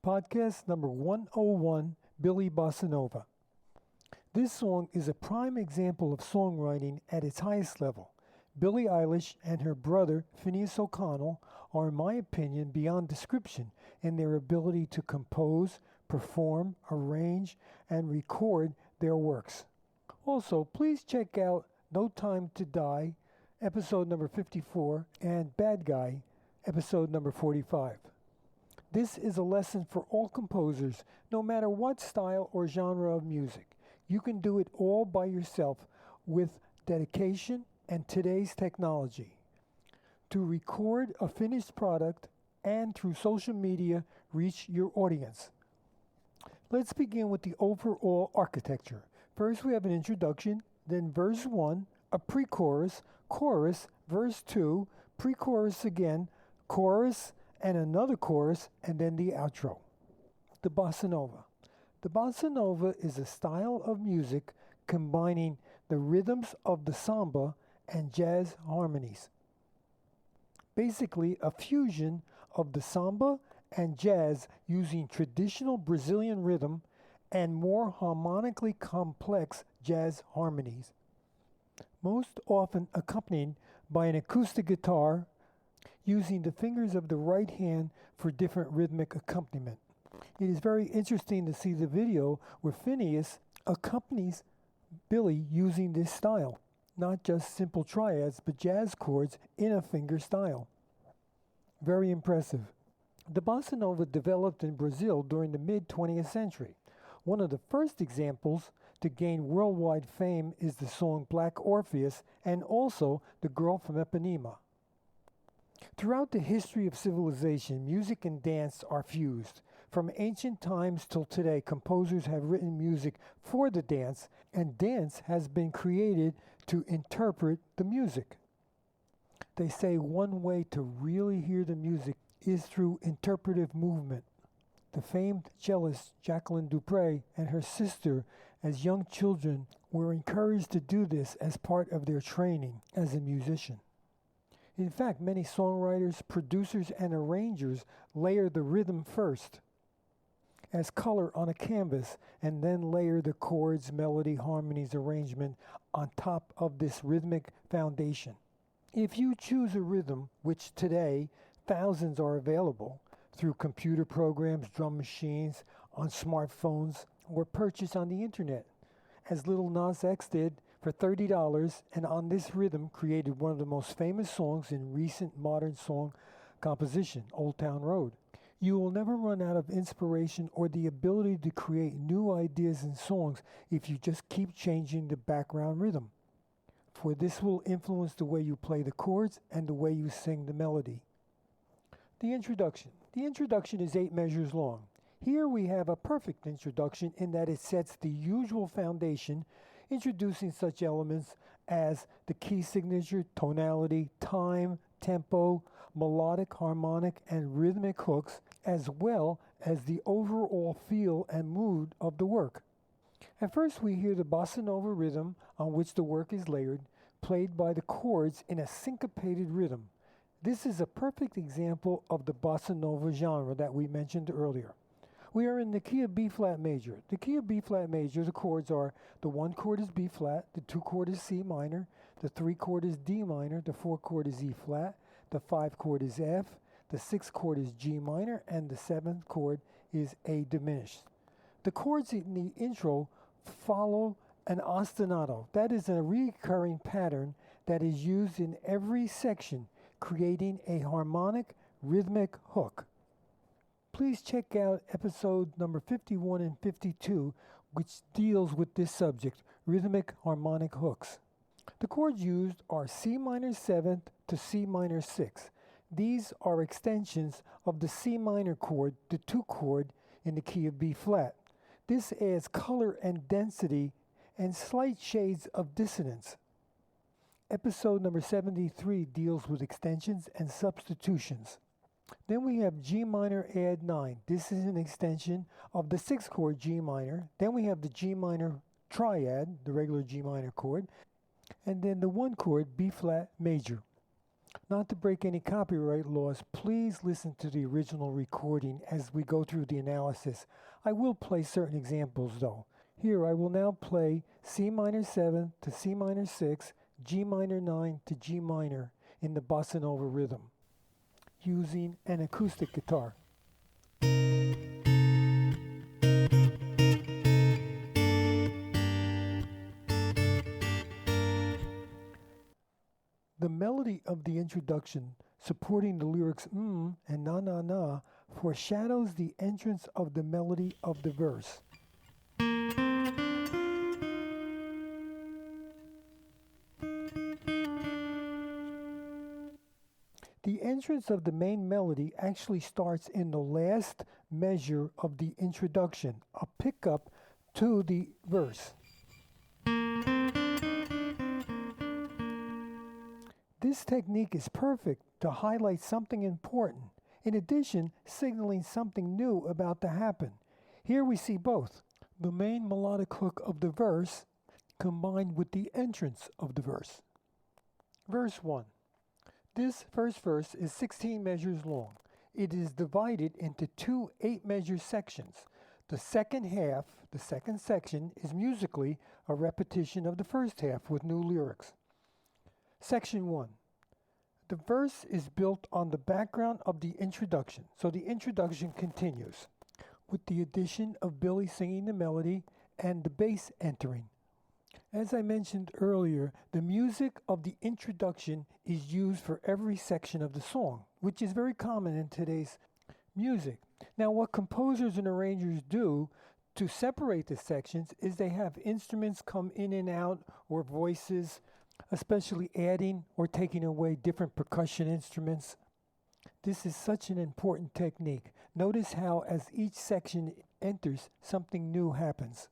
podcast number 101, Billie Bossa Nova. This song is a prime example of songwriting at its highest level. Billie Eilish and her brother, Finneas O'Connell, are in my opinion beyond description in their ability to compose, perform, arrange, and record their works. Also, please check out No Time to Die, episode number 54, and Bad Guy, episode number 45. This is a lesson for all composers, no matter what style or genre of music. You can do it all by yourself with dedication and today's technology. To record a finished product and through social media reach your audience. Let's begin with the overall architecture. First we have an introduction, then verse 1, a pre-chorus, chorus, verse 2, pre-chorus again, chorus, and another chorus, and then the outro. The Bossa Nova. The Bossa Nova is a style of music combining the rhythms of the samba and jazz harmonies. Basically, a fusion of the samba and jazz using traditional Brazilian rhythm and more harmonically complex jazz harmonies. Most often accompanied by an acoustic guitar, using the fingers of the right hand for different rhythmic accompaniment. It is very interesting to see the video where Finneas accompanies Billie using this style, not just simple triads but jazz chords in a finger style. Very impressive. The Bossa Nova developed in Brazil during the mid-20th century. One of the first examples to gain worldwide fame is the song Black Orpheus and also The Girl from Ipanema. Throughout the history of civilization, music and dance are fused. From ancient times till today, composers have written music for the dance, and dance has been created to interpret the music. They say one way to really hear the music is through interpretive movement. The famed cellist Jacqueline Dupre and her sister, as young children, were encouraged to do this as part of their training as a musician. In fact, many songwriters, producers, and arrangers layer the rhythm first as color on a canvas and then layer the chords, melody, harmonies, arrangement on top of this rhythmic foundation. If you choose a rhythm, which today thousands are available through computer programs, drum machines, on smartphones, or purchased on the internet, as Lil Nas X did for $30, and on this rhythm created one of the most famous songs in recent modern song composition, Old Town Road. You will never run out of inspiration or the ability to create new ideas in songs if you just keep changing the background rhythm, for this will influence the way you play the chords and the way you sing the melody. The introduction. The introduction is 8 measures long. Here we have a perfect introduction in that it sets the usual foundation, introducing such elements as the key signature, tonality, time, tempo, melodic, harmonic, and rhythmic hooks, as well as the overall feel and mood of the work. At first we hear the Bossa Nova rhythm on which the work is layered, played by the chords in a syncopated rhythm. This is a perfect example of the Bossa Nova genre that we mentioned earlier. We are in the key of B flat major. The key of B flat major, the chords are the 1 chord is B flat, the 2 chord is C minor, the 3 chord is D minor, the 4 chord is E flat, the 5 chord is F, the 6th chord is G minor, and the 7th chord is A diminished. The chords in the intro follow an ostinato. That is a recurring pattern that is used in every section, creating a harmonic rhythmic hook. Please check out episode number 51 and 52, which deals with this subject, rhythmic harmonic hooks. The chords used are C minor 7th to C minor 6th. These are extensions of the C minor chord, the 2 chord in the key of B flat. This adds color and density and slight shades of dissonance. Episode number 73 deals with extensions and substitutions. Then we have G minor add 9. This is an extension of the 6th chord G minor. Then we have the G minor triad, the regular G minor chord, and then the 1 chord B flat major. Not to break any copyright laws, please listen to the original recording as we go through the analysis. I will play certain examples though. Here I will now play C minor 7 to C minor 6, G minor 9 to G minor in the bossa nova rhythm, using an acoustic guitar. The melody of the introduction, supporting the lyrics and na na na, foreshadows the entrance of the melody of the verse. The entrance of the main melody actually starts in the last measure of the introduction, a pickup to the verse. This technique is perfect to highlight something important, in addition, signaling something new about to happen. Here we see both the main melodic hook of the verse combined with the entrance of the verse. Verse 1. This first verse is 16 measures long. It is divided into two 8-measure sections. The second half, the second section, is musically a repetition of the first half with new lyrics. Section 1. The verse is built on the background of the introduction, so the introduction continues with the addition of Billie singing the melody and the bass entering. As I mentioned earlier, the music of the introduction is used for every section of the song, which is very common in today's music. Now, what composers and arrangers do to separate the sections is they have instruments come in and out, or voices, especially adding or taking away different percussion instruments. This is such an important technique. Notice how as each section enters, something new happens.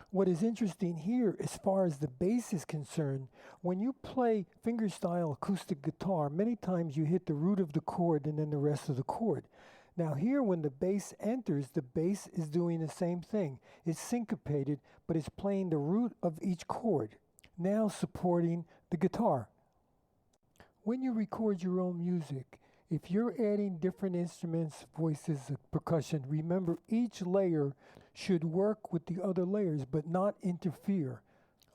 What is interesting here, as far as the bass is concerned, when you play fingerstyle acoustic guitar, many times you hit the root of the chord and then the rest of the chord. Now here, when the bass enters, the bass is doing the same thing. It's syncopated, but it's playing the root of each chord, now supporting the guitar. When you record your own music, if you're adding different instruments, voices, percussion, remember each layer should work with the other layers but not interfere.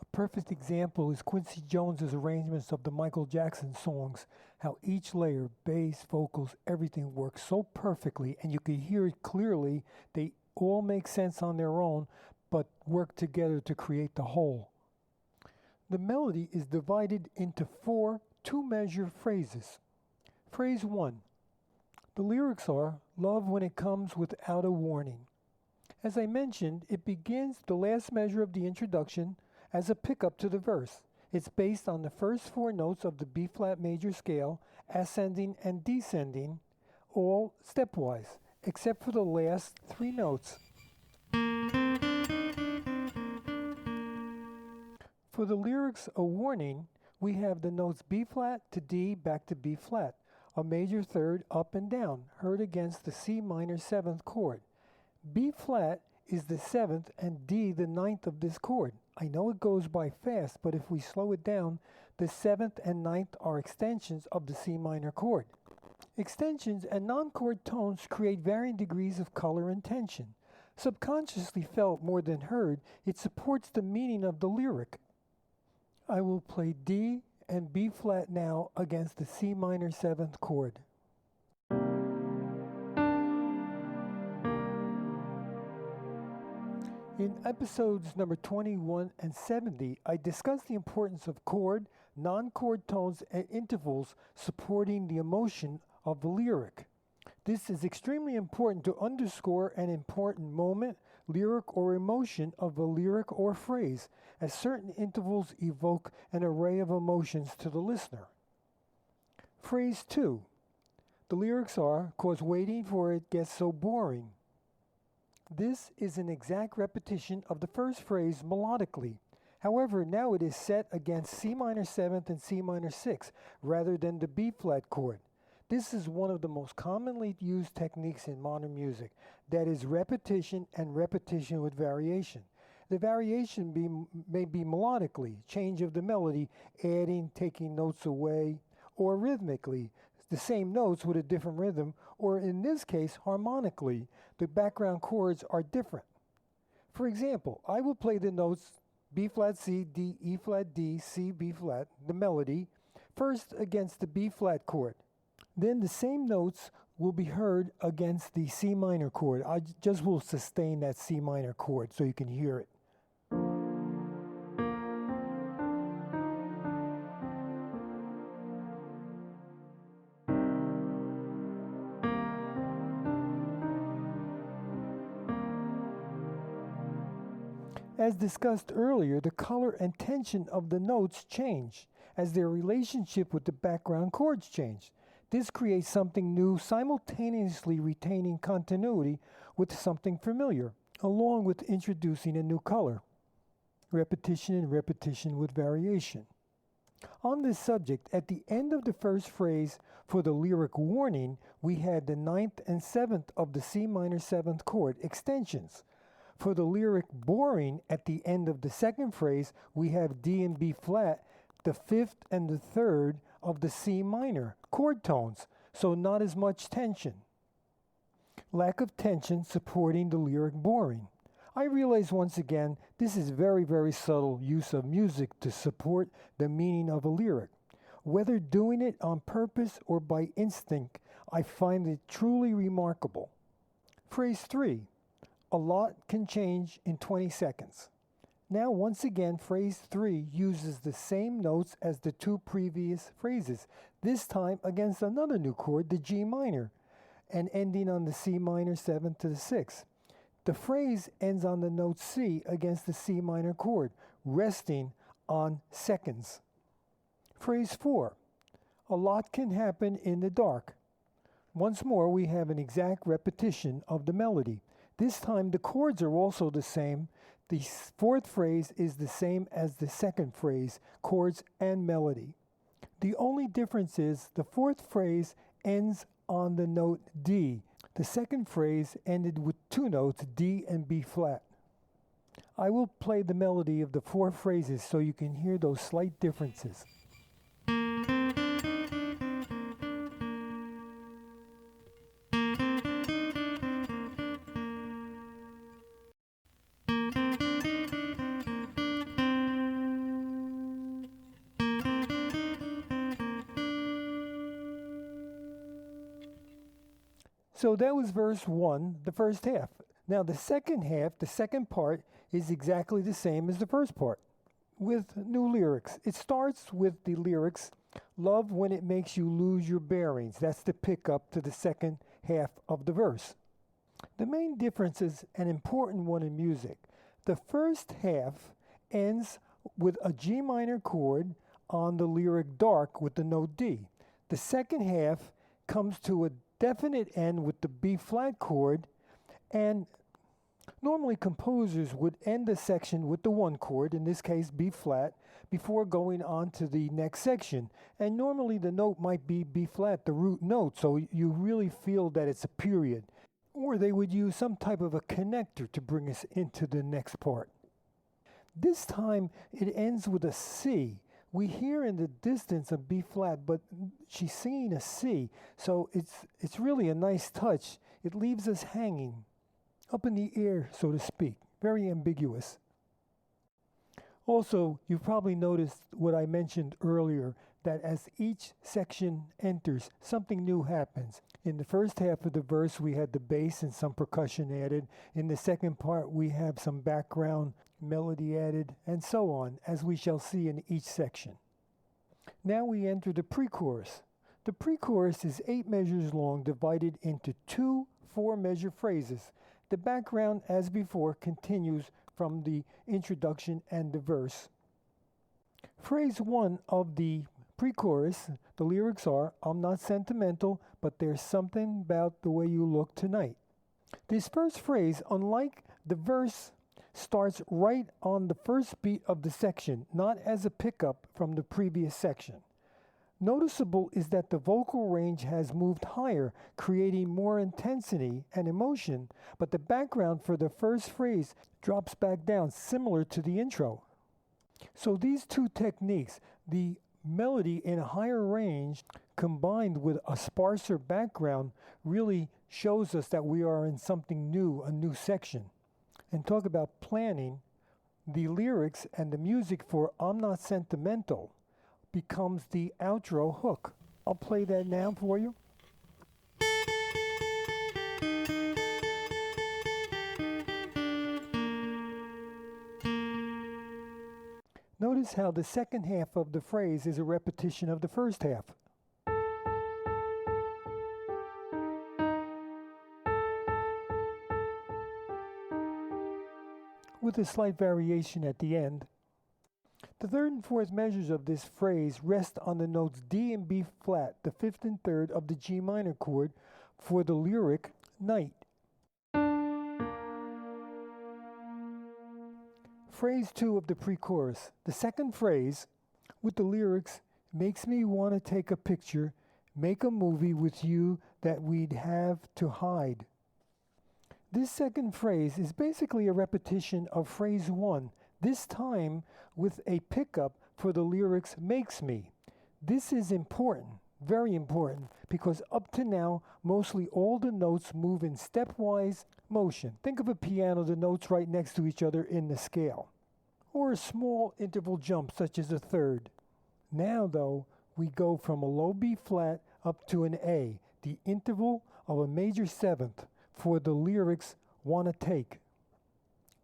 A perfect example is Quincy Jones's arrangements of the Michael Jackson songs, how each layer, bass, vocals, everything works so perfectly, and you can hear it clearly. They all make sense on their own but work together to create the whole. The melody is divided into 4 2-measure phrases. Phrase 1. The lyrics are, "Love when it comes without a warning." As I mentioned, it begins the last measure of the introduction as a pickup to the verse. It's based on the first 4 notes of the B-flat major scale, ascending and descending, all stepwise, except for the last 3 notes. For the lyrics, a warning, we have the notes B-flat to D back to B-flat, a major third up and down, heard against the C minor 7th chord. B-flat is the 7th and D the 9th of this chord. I know it goes by fast, but if we slow it down, the 7th and 9th are extensions of the C minor chord. Extensions and non-chord tones create varying degrees of color and tension. Subconsciously felt more than heard, it supports the meaning of the lyric. I will play D and B-flat now against the C minor 7th chord. In episodes number 21 and 70, I discussed the importance of chord, non-chord tones, and intervals supporting the emotion of the lyric. This is extremely important to underscore an important moment, lyric, or emotion of a lyric or phrase, as certain intervals evoke an array of emotions to the listener. Phrase 2. The lyrics are, "'Cause waiting for it gets so boring." This is an exact repetition of the first phrase melodically. However, now it is set against C minor 7th and C minor 6th rather than the B-flat chord. This is one of the most commonly used techniques in modern music, that is repetition and repetition with variation. The variation may be melodically, change of the melody, adding, taking notes away, or rhythmically, the same notes with a different rhythm, or in this case, harmonically. The background chords are different. For example, I will play the notes B flat C, D, E flat D, C, B flat, the melody, first against the B flat chord. Then the same notes will be heard against the C minor chord. I just will sustain that C minor chord so you can hear it. As discussed earlier, the color and tension of the notes change as their relationship with the background chords change. This creates something new, simultaneously retaining continuity with something familiar, along with introducing a new color. Repetition and repetition with variation. On this subject, at the end of the first phrase for the lyric warning, we had the 9th and 7th of the C minor 7th chord extensions. For the lyric boring, at the end of the second phrase, we have D and B flat, the 5th and the 3rd of the C minor chord tones, so not as much tension. Lack of tension supporting the lyric boring. I realize once again, this is very, very subtle use of music to support the meaning of a lyric. Whether doing it on purpose or by instinct, I find it truly remarkable. Phrase 3. A lot can change in 20 seconds. Now, once again, phrase 3 uses the same notes as the two previous phrases, this time against another new chord, the G minor, and ending on the C minor 7th to the 6th. The phrase ends on the note C against the C minor chord, resting on seconds. Phrase 4. A lot can happen in the dark. Once more, we have an exact repetition of the melody. This time the chords are also the same. The fourth phrase is the same as the second phrase, chords and melody. The only difference is the fourth phrase ends on the note D. The second phrase ended with two notes, D and B flat. I will play the melody of the four phrases so you can hear those slight differences. So that was verse 1, the first half. Now the second half, the second part, is exactly the same as the first part, with new lyrics. It starts with the lyrics, love when it makes you lose your bearings. That's the pickup to the second half of the verse. The main difference is an important one in music. The first half ends with a G minor chord on the lyric dark with the note D. The second half comes to a definite end with the B flat chord, and normally composers would end a section with the one chord, in this case B flat, before going on to the next section. And normally the note might be B flat, the root note, so you really feel that it's a period. Or they would use some type of a connector to bring us into the next part. This time it ends with a C. We hear in the distance a B flat, but she's singing a C, so it's really a nice touch. It leaves us hanging, up in the air, so to speak, very ambiguous. Also, you've probably noticed what I mentioned earlier, that as each section enters, something new happens. In the first half of the verse, we had the bass and some percussion added. In the second part, we have some background melody added, and so on, as we shall see in each section. Now we enter the pre-chorus. The pre-chorus is 8 measures long, divided into 2 4-measure phrases. The background, as before, continues from the introduction and the verse. Phrase 1 of the pre-chorus, the lyrics are, I'm not sentimental, but there's something about the way you look tonight. This first phrase, unlike the verse, starts right on the first beat of the section, not as a pickup from the previous section. Noticeable is that the vocal range has moved higher, creating more intensity and emotion, but the background for the first phrase drops back down, similar to the intro. So these two techniques, the melody in a higher range combined with a sparser background really shows us that we are in something new, a new section. And talk about planning, the lyrics and the music for I'm Not Sentimental becomes the outro hook. I'll play that now for you. Notice how the second half of the phrase is a repetition of the first half. With a slight variation at the end. The third and fourth measures of this phrase rest on the notes D and B flat, the fifth and third of the G minor chord for the lyric night. Phrase 2 of the pre-chorus. The second phrase with the lyrics makes me want to take a picture, make a movie with you that we'd have to hide. This second phrase is basically a repetition of phrase 1, this time with a pickup for the lyrics makes me. This is important, very important, because up to now, mostly all the notes move in stepwise motion. Think of a piano, the notes right next to each other in the scale, or a small interval jump such as a third. Now though, we go from a low B flat up to an A, the interval of a major seventh for the lyrics wanna take.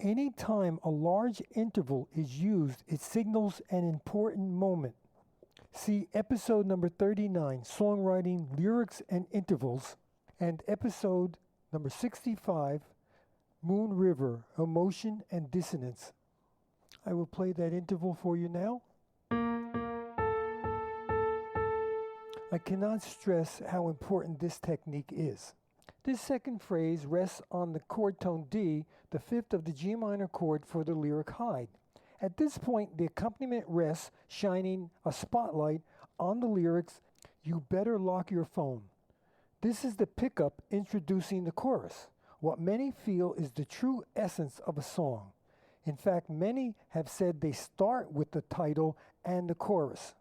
Any time a large interval is used, it signals an important moment. See episode number 39, Songwriting, Lyrics and Intervals, and episode number 65, Moon River, Emotion and Dissonance. I will play that interval for you now. I cannot stress how important this technique is. This second phrase rests on the chord tone D, the fifth of the G minor chord for the lyric hide. At this point, the accompaniment rests, shining a spotlight on the lyrics, you better lock your phone. This is the pickup introducing the chorus, what many feel is the true essence of a song. In fact, many have said they start with the title and the chorus.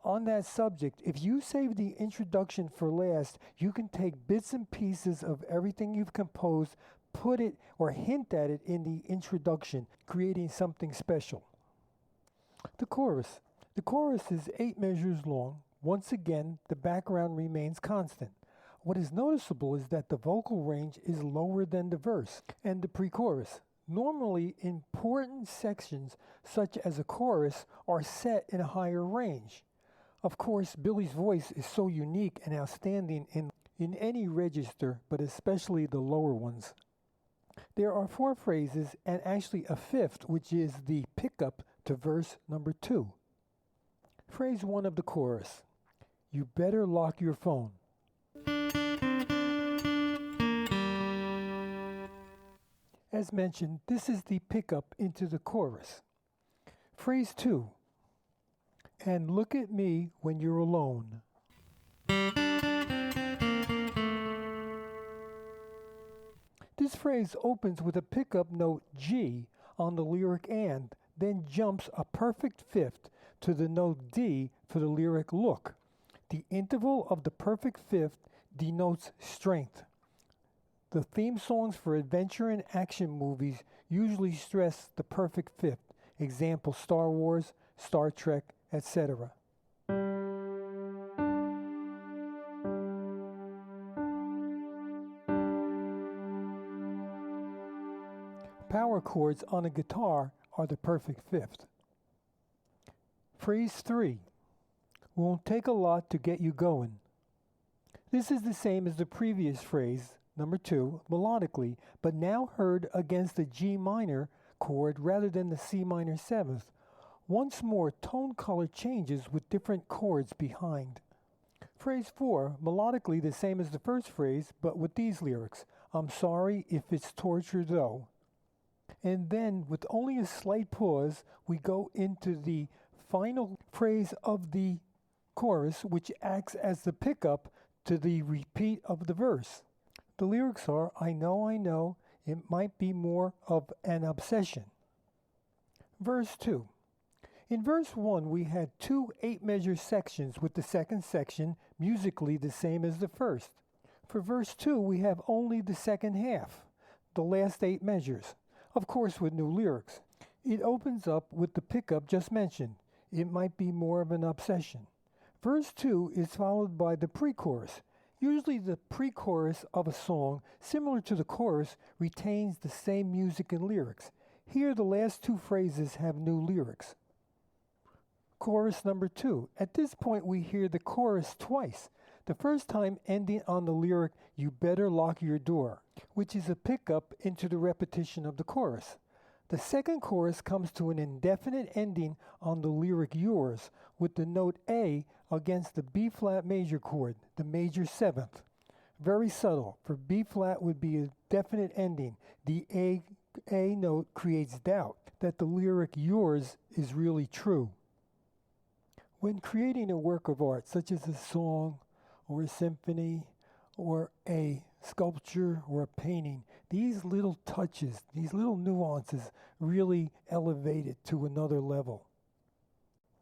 On that subject, if you save the introduction for last, you can take bits and pieces of everything you've composed, put it or hint at it in the introduction, creating something special. The chorus. The chorus is 8 measures long. Once again, the background remains constant. What is noticeable is that the vocal range is lower than the verse and the pre-chorus. Normally, important sections, such as a chorus, are set in a higher range. Of course, Billie's voice is so unique and outstanding in any register, but especially the lower ones. There are 4 phrases and actually a fifth, which is the pickup to verse number 2. Phrase 1 of the chorus. You better lock your phone. As mentioned, this is the pickup into the chorus. Phrase 2. And look at me when you're alone. This phrase opens with a pickup note G on the lyric and, then jumps a perfect fifth to the note D for the lyric look. The interval of the perfect fifth denotes strength. The theme songs for adventure and action movies usually stress the perfect fifth. Example, Star Wars, Star Trek, etc. Power chords on a guitar are the perfect fifth. Phrase 3. Won't take a lot to get you going. This is the same as the previous phrase, number 2, melodically, but now heard against the G minor chord rather than the C minor 7th. Once more, tone color changes with different chords behind. Phrase 4, melodically the same as the first phrase, but with these lyrics. I'm sorry if it's torture though. And then, with only a slight pause, we go into the final phrase of the chorus, which acts as the pickup to the repeat of the verse. The lyrics are, I know, it might be more of an obsession. Verse 2. In verse 1, we had two 8-measure sections with the second section musically the same as the first. For verse 2, we have only the second half, the last 8 measures, of course with new lyrics. It opens up with the pickup just mentioned. It might be more of an obsession. Verse 2 is followed by the pre-chorus. Usually the pre-chorus of a song, similar to the chorus, retains the same music and lyrics. Here the last 2 phrases have new lyrics. Chorus number 2. At this point we hear the chorus twice. The first time ending on the lyric, "You better lock your door," which is a pickup into the repetition of the chorus. The second chorus comes to an indefinite ending on the lyric "yours," with the note A against the B-flat major chord, the major 7th. Very subtle. For B-flat would be a definite ending. The A note creates doubt that the lyric "yours" is really true. When creating a work of art, such as a song or a symphony or a sculpture or a painting, these little touches, these little nuances really elevate it to another level.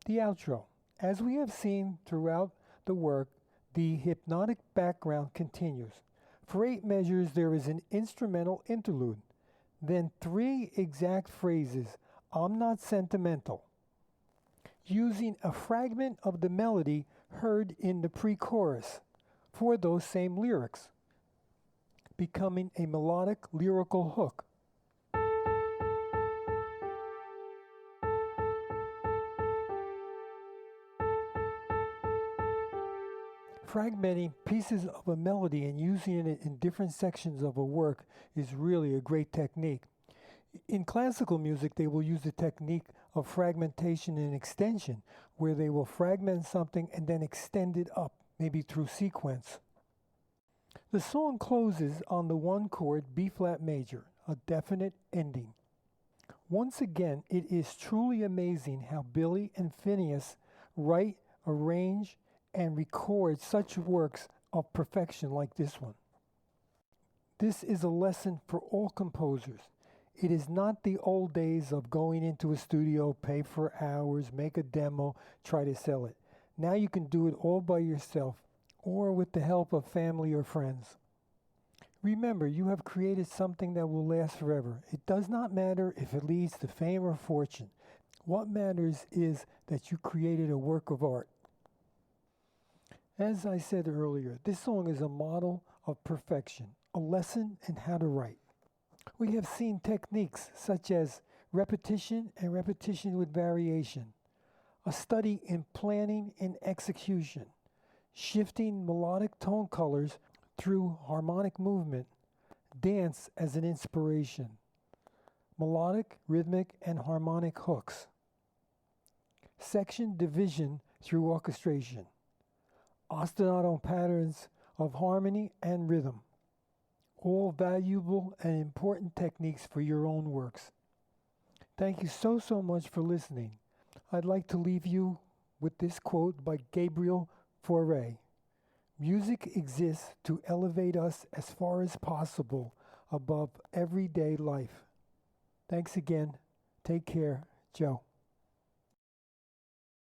The outro. As we have seen throughout the work, the hypnotic background continues. For 8 measures, there is an instrumental interlude. Then 3 exact phrases, "I'm not sentimental," using a fragment of the melody heard in the pre-chorus for those same lyrics, becoming a melodic lyrical hook. Fragmenting pieces of a melody and using it in different sections of a work is really a great technique. In classical music, they will use the technique of fragmentation and extension, where they will fragment something and then extend it up, maybe through sequence. The song closes on the 1 chord B-flat major, a definite ending. Once again, it is truly amazing how Billie and Finneas write, arrange, and record such works of perfection like this one. This is a lesson for all composers. It is not the old days of going into a studio, pay for hours, make a demo, try to sell it. Now you can do it all by yourself or with the help of family or friends. Remember, you have created something that will last forever. It does not matter if it leads to fame or fortune. What matters is that you created a work of art. As I said earlier, this song is a model of perfection, a lesson in how to write. We have seen techniques such as repetition and repetition with variation, a study in planning and execution, shifting melodic tone colors through harmonic movement, dance as an inspiration, melodic, rhythmic, and harmonic hooks, section division through orchestration, ostinato patterns of harmony and rhythm, all valuable and important techniques for your own works. Thank you so much for listening. I'd like to leave you with this quote by Gabriel Fauré. Music exists to elevate us as far as possible above everyday life. Thanks again. Take care. Joe.